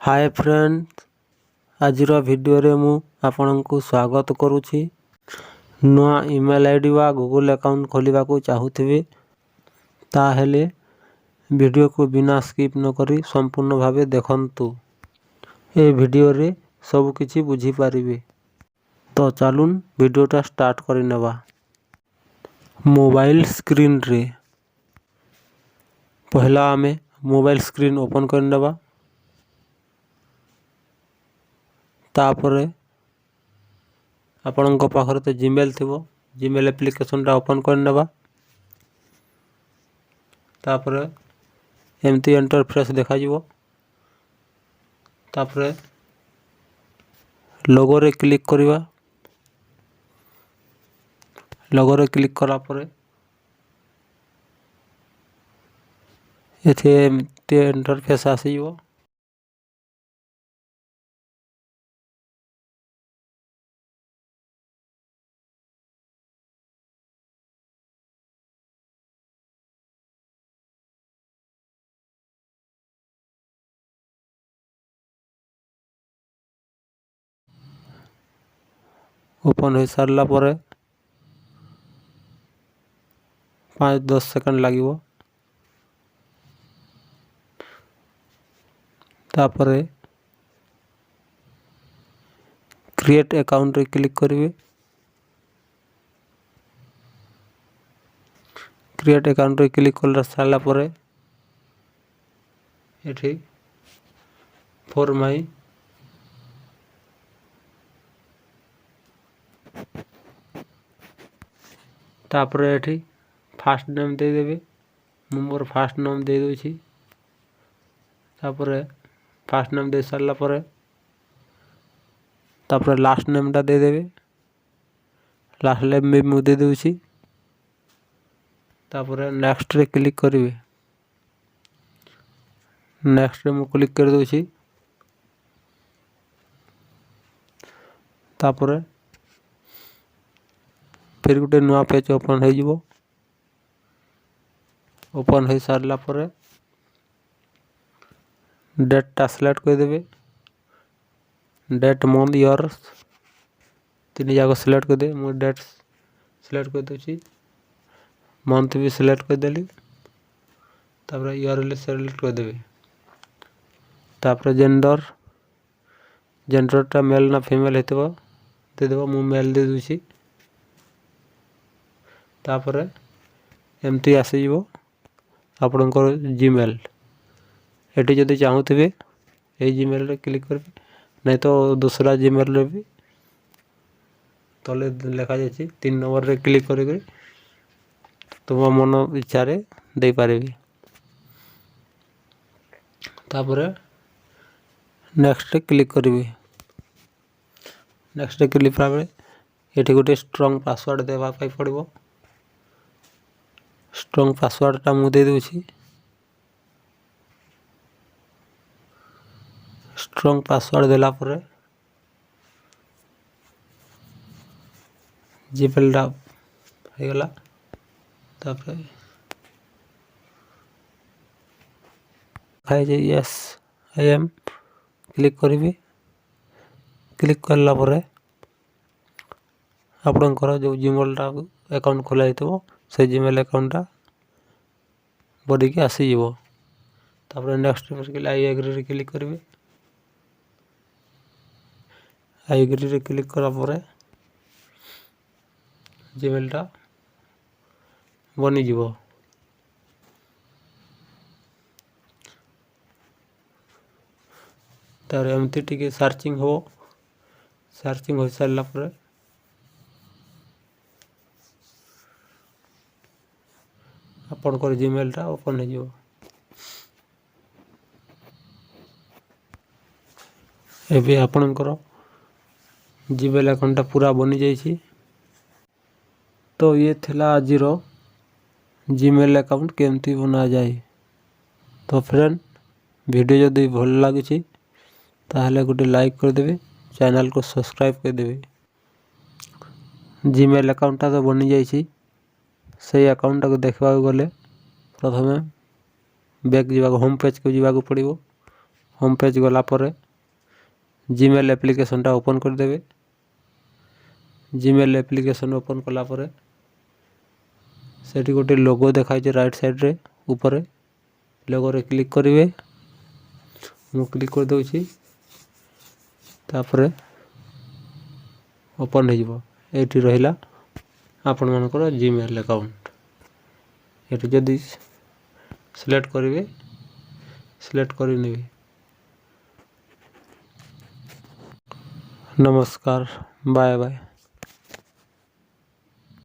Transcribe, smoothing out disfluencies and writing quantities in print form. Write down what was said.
Hi friends, आजिर video रे मु आपनकु स्वागत करुछि। नुआ ईमेल आईडी वा गूगल अकाउंट खोलिबा को चाहुथिबे ताहेले वीडियो को बिना स्किप न करी संपूर्ण भावे देखंतु। ए वीडियो रे सब किछि बुझी पारिबे। तो चलुन वीडियोटा स्टार्ट करि नेबा। मोबाइल स्क्रीन रे पहला आमे मोबाइल स्क्रीन ओपन कर नेबा। तापरे आपनक पाखरे तो जीमेल थिबो, जीमेल एप्लिकेशन टा ओपन कर नेबा। तापरे एमती इंटरफेस देखा जिवो। तापरे लोगो रे क्लिक करिवा। लोगो रे क्लिक करा परे एथे एमती इंटरफेस आसीजो। ओपन हो सारला परे 5-10 सेकंड लागिवो। तापरे क्रिएट अकाउंट रे क्लिक करिवे। क्रिएट अकाउंट रे क्लिक कर सारला परे एठी फॉर माई तापरे एठी फास्ट नेम दे देबे। मु मोर फास्ट नेम दे दोछि। तापरे फास्ट नेम दे सारला परे तापरे लास्ट नेम टा दे देबे। लास्ट नेम भी मु दे दोछि। तापरे नेक्स्ट रे क्लिक करिवे। नेक्स्ट रे मु क्लिक कर दोछि। तापरे फिर गुटे नुआ पेज ओपन हो जिवो। ओपन हो सारला परे डेट टा सिलेक्ट कर देबे। डेट मंथ ईयर तीन जाको सिलेक्ट कर दे। मु डेट सिलेक्ट कर दोछि। मंथ भी सिलेक्ट कर देली। तापरे ईयर ले सिलेक्ट कर देबे। तापरे जेंडर टा मेल ना फीमेल हेतबो दे देबो। मु मेल दे दोछि। तापरे एमती आसी जिवो आपनकर जीमेल। एटी जदि चाहुथिबे ए जीमेल रे क्लिक करबे, नहीं तो दूसरा जीमेल रे भी तले लिखा जाछि 3 नंबर रे क्लिक करि तुम मन इच्छा रे दे पारिबे। तापरे नेक्स्ट रे क्लिक करिवे। नेक्स्ट रे क्लिक कराबे एठी गोटे स्ट्रांग पासवर्ड देबा पाई पड़िबो। स्ट्रांग पासवर्ड टा मु दे दोछि। स्ट्रांग पासवर्ड देला परे जीमेल टा हे गला। तापरे खाइ जे यस आई एम क्लिक करिवे। क्लिक करला परे आपनकर जो जीमेल टा अकाउंट खोला हितबो से जीमेल अकाउंट टा बॉडी के आसी जिवो। तापरे नेक्स्ट पे आई एग्री रे क्लिक करिवे। आई एग्री रे क्लिक करा परे जीमेल टा बनी जिवो। तार एमती टिके सर्चिंग हो। सर्चिंग हो सारला परे आपनकर जीमेल टा ओपन हो जिवो। एबे आपनकर जीमेल अकाउंट टा पूरा बनी जाइछि। तो ये थिला आजिरो जीमेल अकाउंट केमती बना जाए। तो फ्रेंड वीडियो जदि भल लागिछि ताहले गोटे लाइक कर देबे। चैनल को सब्सक्राइब कर देबे। जीमेल अकाउंट टा तो बनी जाइछि। से अकाउंट को देखबा गले प्रथमे बैक जीवा होम पेज को जीवा को पड़िबो। होम पेज गला पर जीमेल एप्लिकेशनटा ओपन करदेवे। जीमेल एप्लिकेशन ओपन कला पर सेठी गोटे लोगो देखाई राइट साइड रे ऊपर लोगो रे क्लिक करेंगे। मु क्लिक कर दूची तापर ओपन हो ये रहा आपण मानकर जीमेल अकाउंट। ये जदि सिलेक्ट करेंगे सिलेक्ट कर नेबे। नमस्कार, बाय बाय।